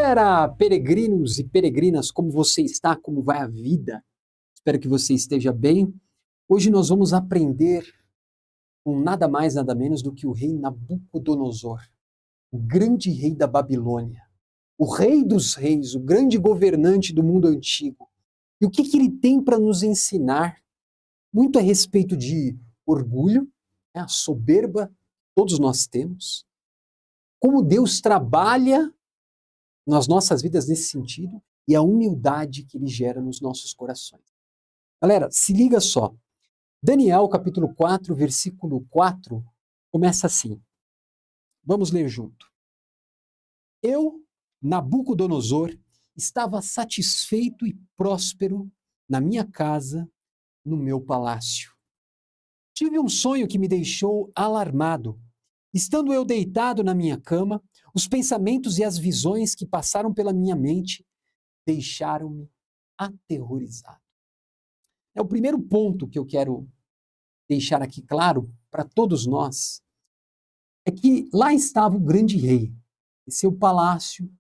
galera, peregrinos e peregrinas, como você está? Como vai a vida? Espero que você esteja bem. Hoje nós vamos aprender com nada mais, nada menos do que o rei Nabucodonosor, o grande rei da Babilônia, o rei dos reis, o grande governante do mundo antigo. E o que ele tem para nos ensinar? Muito a respeito de orgulho, a soberba que todos nós temos, como Deus trabalha nas nossas vidas nesse sentido e a humildade que ele gera nos nossos corações. Galera, se liga só. Daniel, capítulo 4, versículo 4, começa assim. Vamos ler junto. Eu, Nabucodonosor, estava satisfeito e próspero na minha casa, no meu palácio. Tive um sonho que me deixou alarmado. Estando eu deitado na minha cama, os pensamentos e as visões que passaram pela minha mente deixaram-me aterrorizado. É o primeiro ponto que eu quero deixar aqui claro para todos nós, é que lá estava o grande rei, em seu palácio,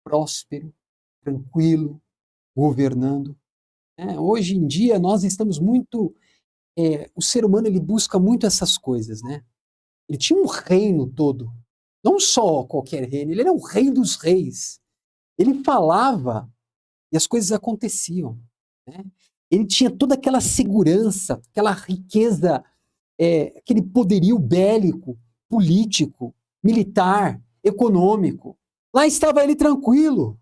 próspero, tranquilo, governando. Hoje em dia nós estamos muito, o ser humano ele busca muito essas coisas, né? Ele tinha um reino todo, não só qualquer reino, ele era o rei dos reis. Ele falava e as coisas aconteciam, né? Ele tinha toda aquela segurança, aquela riqueza, aquele poderio bélico, político, militar, econômico. Lá estava ele tranquilo.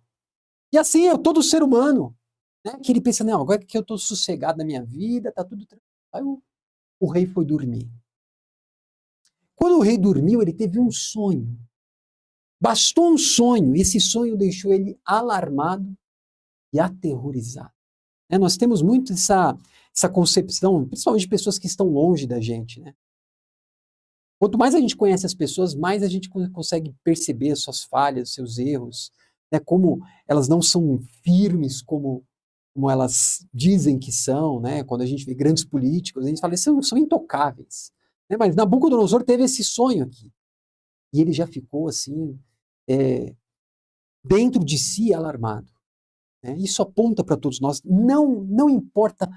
E assim é todo ser humano, né? Que ele pensa, não, agora que eu estou sossegado na minha vida, está tudo tranquilo. Aí o rei foi dormir. Quando o rei dormiu, ele teve um sonho. Bastou um sonho, e esse sonho deixou ele alarmado e aterrorizado. Nós temos muito essa concepção, principalmente de pessoas que estão longe da gente, né? Quanto mais a gente conhece as pessoas, mais a gente consegue perceber suas falhas, seus erros, né? Como elas não são firmes como elas dizem que são, né? Quando a gente vê grandes políticos, a gente fala, são intocáveis. Né? Mas Nabucodonosor teve esse sonho aqui. E ele já ficou assim, dentro de si, alarmado. Né? Isso aponta para todos nós. Não importa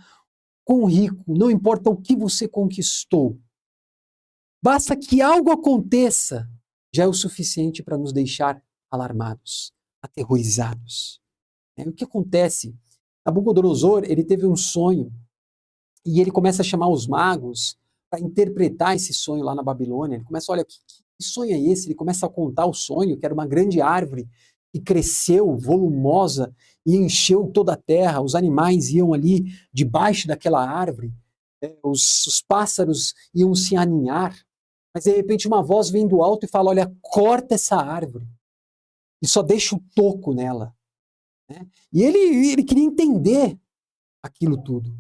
quão rico, não importa o que você conquistou. Basta que algo aconteça, já é o suficiente para nos deixar alarmados, aterrorizados. O que acontece? Nabucodonosor, ele teve um sonho e ele começa a chamar os magos para interpretar esse sonho lá na Babilônia. Ele começa, olha, que sonho é esse? Ele começa a contar o sonho, que era uma grande árvore que cresceu, volumosa, e encheu toda a terra. Os animais iam ali debaixo daquela árvore, os pássaros iam se aninhar. Mas de repente uma voz vem do alto e fala, olha, corta essa árvore e só deixa o toco nela. Né? E ele queria entender aquilo tudo.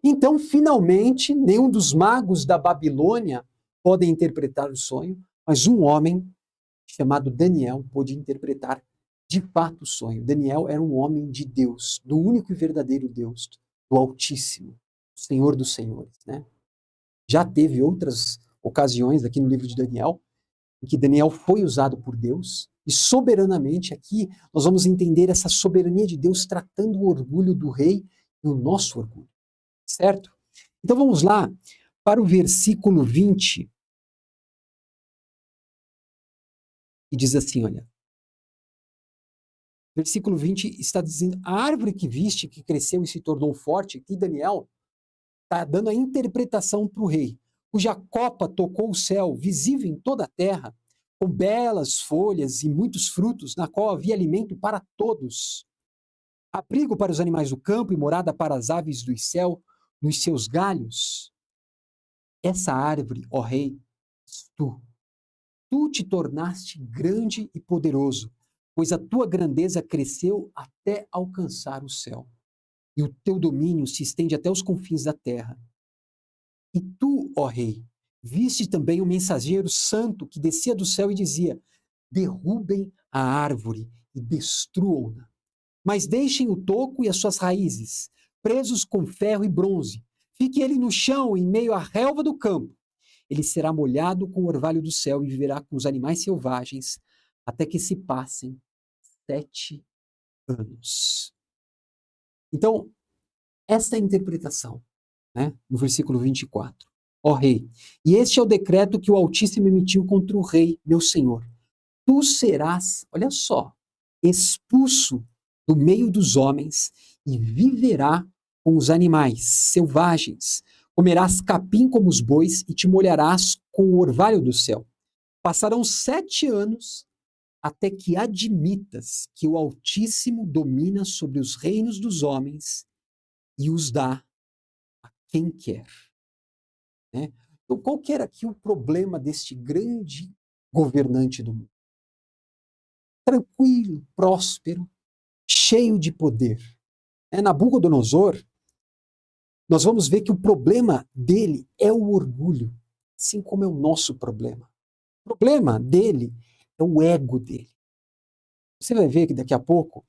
Então, finalmente, nenhum dos magos da Babilônia podem interpretar o sonho, mas um homem chamado Daniel pôde interpretar de fato o sonho. Daniel era um homem de Deus, do único e verdadeiro Deus, do Altíssimo, Senhor dos Senhores. Né? Já teve outras ocasiões aqui no livro de Daniel, em que Daniel foi usado por Deus, e soberanamente aqui nós vamos entender essa soberania de Deus tratando o orgulho do rei e o nosso orgulho. Certo? Então vamos lá para o versículo 20, que diz assim, olha. Versículo 20 está dizendo, a árvore que viste, que cresceu e se tornou forte, que Daniel está dando a interpretação para o rei, cuja copa tocou o céu, visível em toda a terra, com belas folhas e muitos frutos, na qual havia alimento para todos. Abrigo para os animais do campo e morada para as aves do céu, nos seus galhos. Essa árvore, ó rei, és tu. Tu te tornaste grande e poderoso, pois a tua grandeza cresceu até alcançar o céu, e o teu domínio se estende até os confins da terra. E tu, ó rei, viste também um mensageiro santo que descia do céu e dizia, derrubem a árvore e destruam-na, mas deixem o toco e as suas raízes, presos com ferro e bronze. Fique ele no chão, em meio à relva do campo. Ele será molhado com o orvalho do céu e viverá com os animais selvagens, até que se passem 7 anos. Então, esta é a interpretação, né, no versículo 24. Ó rei, e este é o decreto que o Altíssimo emitiu contra o rei, meu senhor. Tu serás, olha só, expulso do meio dos homens e viverá com os animais selvagens. Comerás capim como os bois e te molharás com o orvalho do céu. Passarão 7 anos até que admitas que o Altíssimo domina sobre os reinos dos homens e os dá a quem quer. Né? Então, qual que era aqui o problema deste grande governante do mundo? Tranquilo, próspero, cheio de poder. Nabucodonosor, nós vamos ver que o problema dele é o orgulho, assim como é o nosso problema. O problema dele é o ego dele. Você vai ver que daqui a pouco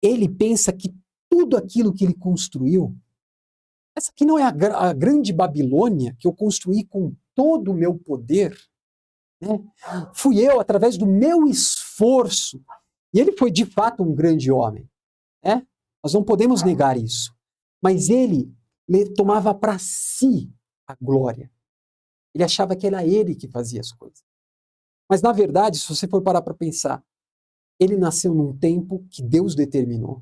ele pensa que tudo aquilo que ele construiu, essa aqui não é a grande Babilônia que eu construí com todo o meu poder, né? Fui eu, através do meu esforço. E ele foi de fato um grande homem, né? Nós não podemos negar isso. Mas ele tomava para si a glória. Ele achava que era ele que fazia as coisas. Mas, na verdade, se você for parar para pensar, ele nasceu num tempo que Deus determinou,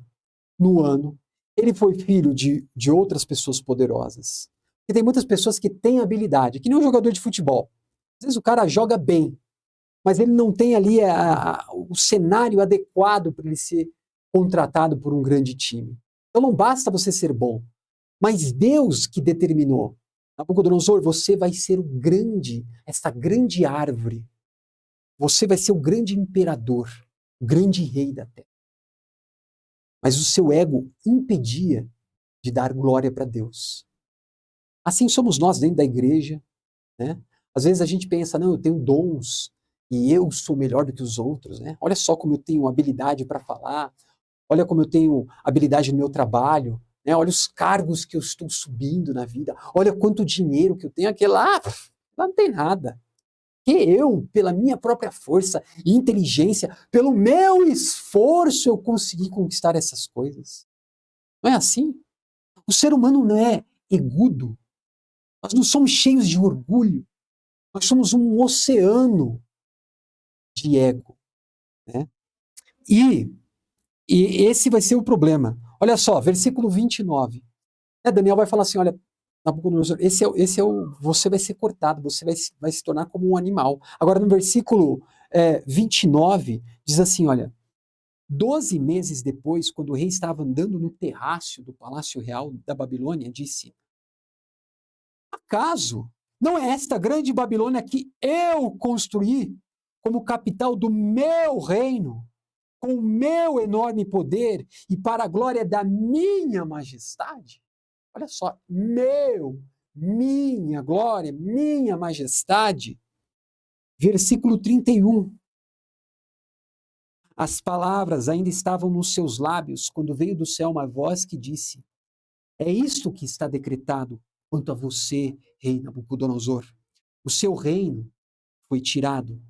no ano. Ele foi filho de outras pessoas poderosas. E tem muitas pessoas que têm habilidade, que nem um jogador de futebol. Às vezes o cara joga bem, mas ele não tem ali o cenário adequado para ele ser contratado por um grande time. Então não basta você ser bom, mas Deus que determinou. Nabucodonosor, você vai ser essa grande árvore. Você vai ser o grande imperador, o grande rei da terra. Mas o seu ego impedia de dar glória para Deus. Assim somos nós dentro da igreja, né? Às vezes a gente pensa, não, eu tenho dons e eu sou melhor do que os outros, né? Olha só como eu tenho habilidade para falar, olha como eu tenho habilidade no meu trabalho, né? Olha os cargos que eu estou subindo na vida, olha quanto dinheiro que eu tenho, aquele lá não tem nada. Que eu, pela minha própria força e inteligência, pelo meu esforço, eu consegui conquistar essas coisas. Não é assim? O ser humano não é egudo. Nós não somos cheios de orgulho. Nós somos um oceano de ego. Né? E esse vai ser o problema. Olha só, versículo 29. Daniel vai falar assim, olha, você vai ser cortado, você vai se tornar como um animal. Agora, no versículo 29, diz assim, olha, 12 meses depois, quando o rei estava andando no terraço do Palácio Real da Babilônia, disse, acaso não é esta grande Babilônia que eu construí como capital do meu reino, com o meu enorme poder e para a glória da minha majestade? Olha só, minha glória, minha majestade. Versículo 31. As palavras ainda estavam nos seus lábios quando veio do céu uma voz que disse, é isto que está decretado quanto a você, rei Nabucodonosor. O seu reino foi tirado.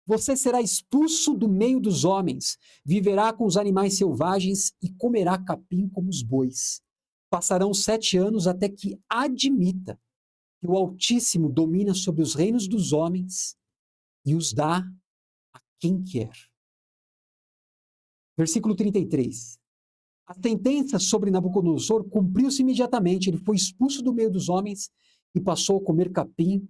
Você será expulso do meio dos homens, viverá com os animais selvagens e comerá capim como os bois. Passarão 7 anos até que admita que o Altíssimo domina sobre os reinos dos homens e os dá a quem quer. Versículo 33. A sentença sobre Nabucodonosor cumpriu-se imediatamente. Ele foi expulso do meio dos homens e passou a comer capim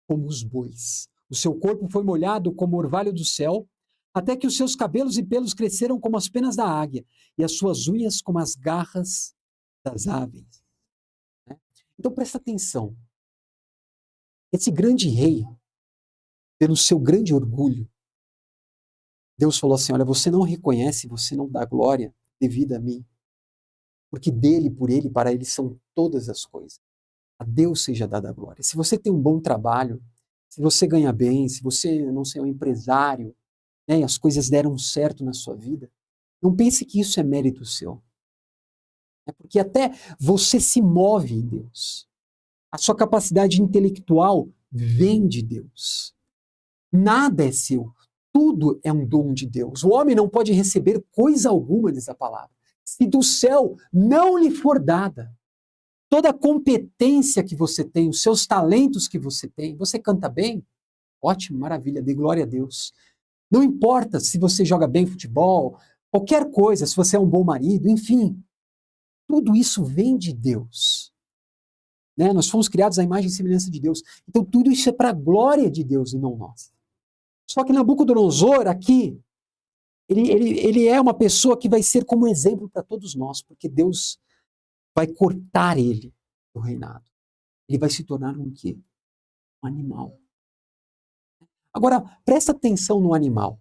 como os bois. O seu corpo foi molhado como o orvalho do céu, até que os seus cabelos e pelos cresceram como as penas da águia, e as suas unhas como as garras das aves. Então presta atenção. Esse grande rei, pelo seu grande orgulho, Deus falou assim, olha, você não reconhece, você não dá glória devida a mim, porque dele, por ele, para ele são todas as coisas. A Deus seja dada a glória. Se você tem um bom trabalho, se você ganha bem, se você, não sei, é um empresário, né, e as coisas deram certo na sua vida, não pense que isso é mérito seu. É porque até você se move em Deus. A sua capacidade intelectual vem de Deus. Nada é seu. Tudo é um dom de Deus. O homem não pode receber coisa alguma, diz a palavra, se do céu não lhe for dada. Toda a competência que você tem, os seus talentos que você canta bem? Ótimo, maravilha, dê glória a Deus. Não importa se você joga bem futebol, qualquer coisa, se você é um bom marido, enfim, tudo isso vem de Deus. Né? Nós fomos criados à imagem e semelhança de Deus. Então tudo isso é para a glória de Deus e não nós. Só que Nabucodonosor aqui, ele é uma pessoa que vai ser como exemplo para todos nós, porque Deus vai cortar ele do reinado. Ele vai se tornar um quê? Um animal. Agora, presta atenção no animal.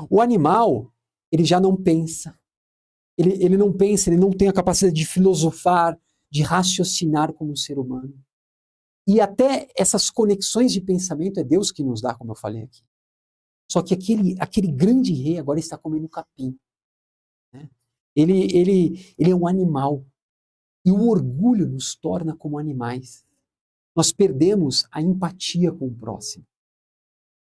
O animal, ele já não pensa. Ele não pensa, ele não tem a capacidade de filosofar, de raciocinar como um ser humano. E até essas conexões de pensamento é Deus que nos dá, como eu falei aqui. Só que aquele grande rei agora está comendo capim. Né? Ele é um animal. E o orgulho nos torna como animais. Nós perdemos a empatia com o próximo.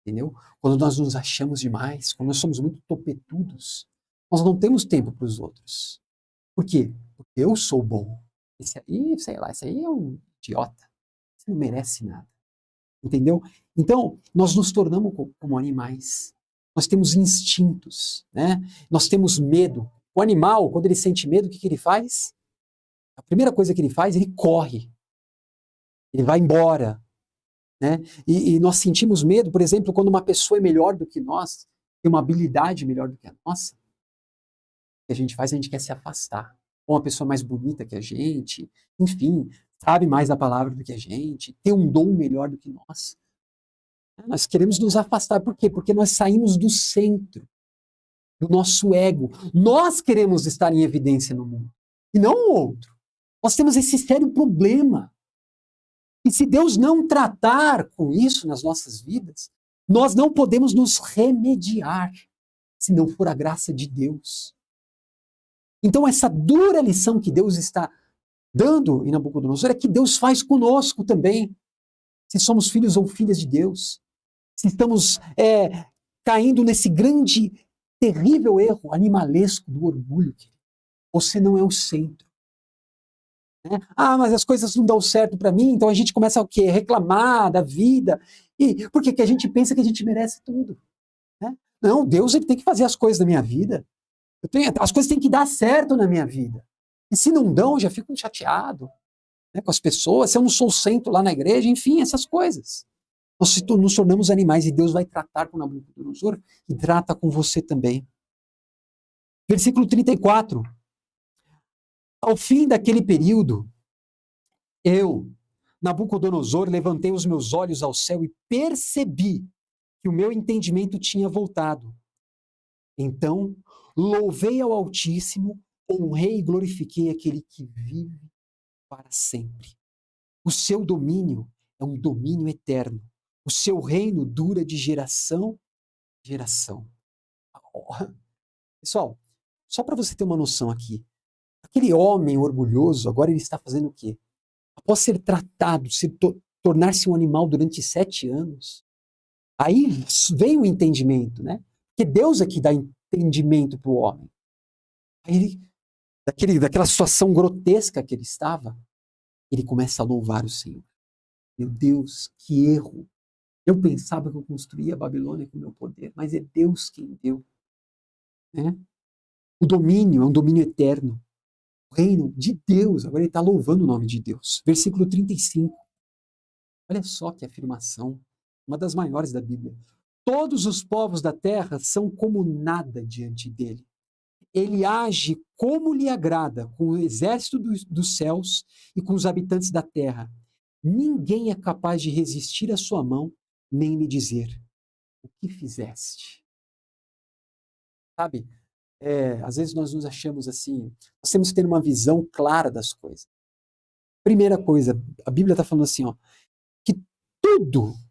Entendeu? Quando nós nos achamos demais, quando nós somos muito topetudos, nós não temos tempo para os outros. Por quê? Porque eu sou bom. Esse aí, sei lá, esse aí é um idiota. Você não merece nada. Entendeu? Então, nós nos tornamos como animais. Nós temos instintos, né? Nós temos medo. O animal, quando ele sente medo, o que ele faz? A primeira coisa que ele faz, ele corre. Ele vai embora. Né? E nós sentimos medo, por exemplo, quando uma pessoa é melhor do que nós, tem uma habilidade melhor do que a nossa, o que a gente faz, a gente quer se afastar. Ou uma pessoa mais bonita que a gente, enfim, sabe mais a palavra do que a gente, tem um dom melhor do que nós. Nós queremos nos afastar, por quê? Porque nós saímos do centro, do nosso ego. Nós queremos estar em evidência no mundo, e não o outro. Nós temos esse sério problema. E se Deus não tratar com isso nas nossas vidas, nós não podemos nos remediar, se não for a graça de Deus. Então essa dura lição que Deus está dando em Nabucodonosor é que Deus faz conosco também, se somos filhos ou filhas de Deus, se estamos caindo nesse grande, terrível erro animalesco do orgulho. Você não é o centro. Ah, mas as coisas não dão certo para mim, então a gente começa o quê? Reclamar da vida. E por que a gente pensa que a gente merece tudo? Né? Não, Deus ele tem que fazer as coisas na minha vida. As coisas têm que dar certo na minha vida. E se não dão, eu já fico chateado, né, com as pessoas, se eu não sou o centro lá na igreja, enfim, essas coisas. Nós nos tornamos animais e Deus vai tratar com Nabucodonosor e trata com você também. Versículo 34. Ao fim daquele período, eu, Nabucodonosor, levantei os meus olhos ao céu e percebi que o meu entendimento tinha voltado. Então, louvei ao Altíssimo, honrei e glorifiquei aquele que vive para sempre. O seu domínio é um domínio eterno. O seu reino dura de geração em geração. Pessoal, só para você ter uma noção aqui, aquele homem orgulhoso, agora ele está fazendo o quê? Após ser tratado, tornar-se um animal durante 7 anos, aí veio o entendimento, né? Porque Deus é que dá entendimento para o homem. Aí daquela situação grotesca que ele estava, ele começa a louvar o Senhor. Meu Deus, que erro! Eu pensava que eu construía a Babilônia com o meu poder, mas é Deus quem deu. Né? O domínio é um domínio eterno. O reino de Deus. Agora ele está louvando o nome de Deus. Versículo 35. Olha só que afirmação. Uma das maiores da Bíblia. Todos os povos da terra são como nada diante dele. Ele age como lhe agrada, com o exército dos céus e com os habitantes da terra. Ninguém é capaz de resistir à sua mão, nem lhe dizer, o que fizeste? Sabe, às vezes nós nos achamos assim, nós temos que ter uma visão clara das coisas. Primeira coisa, a Bíblia está falando assim, ó, que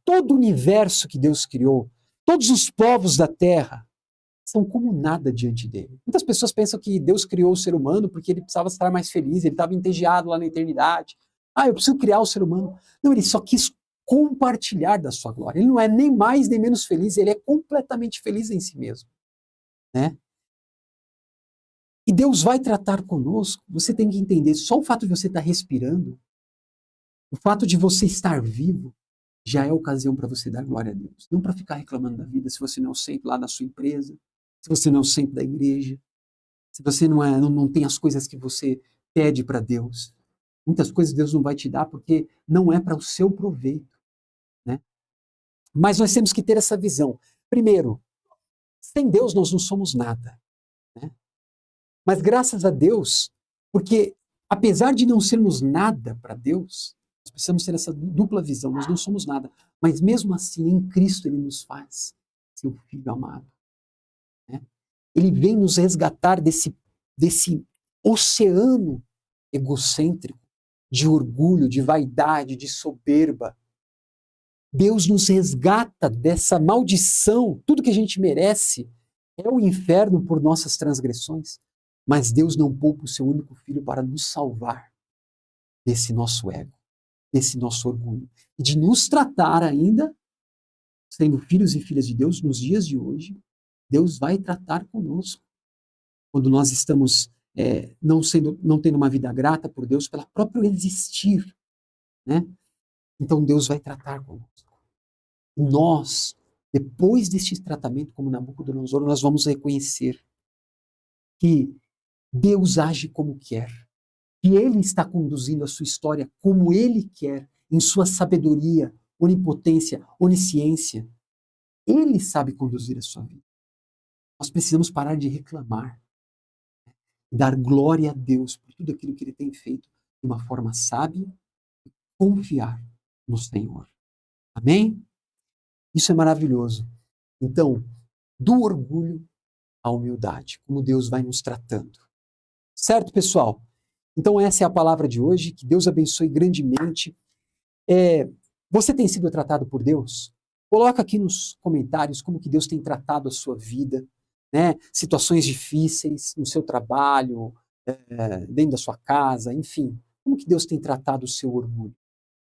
todo o universo que Deus criou, todos os povos da terra, são como nada diante dele. Muitas pessoas pensam que Deus criou o ser humano porque ele precisava estar mais feliz, ele estava entediado lá na eternidade. Ah, eu preciso criar o ser humano. Não, ele só quis compartilhar da sua glória. Ele não é nem mais nem menos feliz, ele é completamente feliz em si mesmo, né? E Deus vai tratar conosco. Você tem que entender, só o fato de você estar respirando, o fato de você estar vivo, já é ocasião para você dar glória a Deus. Não para ficar reclamando da vida, se você não sente lá na sua empresa, se você não sente da igreja, se você não tem as coisas que você pede para Deus. Muitas coisas Deus não vai te dar porque não é para o seu proveito, né? Mas nós temos que ter essa visão. Primeiro, sem Deus nós não somos nada, né? Mas graças a Deus, porque apesar de não sermos nada para Deus, nós precisamos ter essa dupla visão, nós não somos nada, mas mesmo assim em Cristo Ele nos faz seu Filho amado, né? Ele vem nos resgatar desse oceano egocêntrico, de orgulho, de vaidade, de soberba. Deus nos resgata dessa maldição. Tudo que a gente merece é o inferno por nossas transgressões. Mas Deus não poupa o seu único filho para nos salvar desse nosso ego, desse nosso orgulho. E de nos tratar ainda, sendo filhos e filhas de Deus, nos dias de hoje, Deus vai tratar conosco. Quando nós estamos não tendo uma vida grata por Deus, pelo próprio existir, né? Então Deus vai tratar conosco. E nós, depois deste tratamento, como Nabucodonosor, nós vamos reconhecer que Deus age como quer, que Ele está conduzindo a sua história como Ele quer, em sua sabedoria, onipotência, onisciência. Ele sabe conduzir a sua vida. Nós precisamos parar de reclamar, dar glória a Deus por tudo aquilo que Ele tem feito de uma forma sábia e confiar no Senhor. Amém? Isso é maravilhoso. Então, do orgulho à humildade, como Deus vai nos tratando. Certo, pessoal? Então essa é a palavra de hoje, que Deus abençoe grandemente. Você tem sido tratado por Deus? Coloca aqui nos comentários como que Deus tem tratado a sua vida, né? Situações difíceis no seu trabalho, dentro da sua casa, enfim. Como que Deus tem tratado o seu orgulho,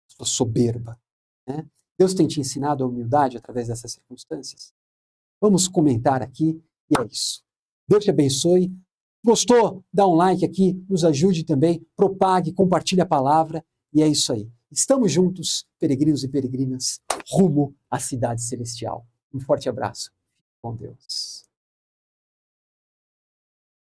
a sua soberba, né? Deus tem te ensinado a humildade através dessas circunstâncias? Vamos comentar aqui e é isso. Deus te abençoe. Gostou? Dá um like aqui, nos ajude também, propague, compartilhe a palavra e é isso aí. Estamos juntos, peregrinos e peregrinas, rumo à cidade celestial. Um forte abraço. Com Deus.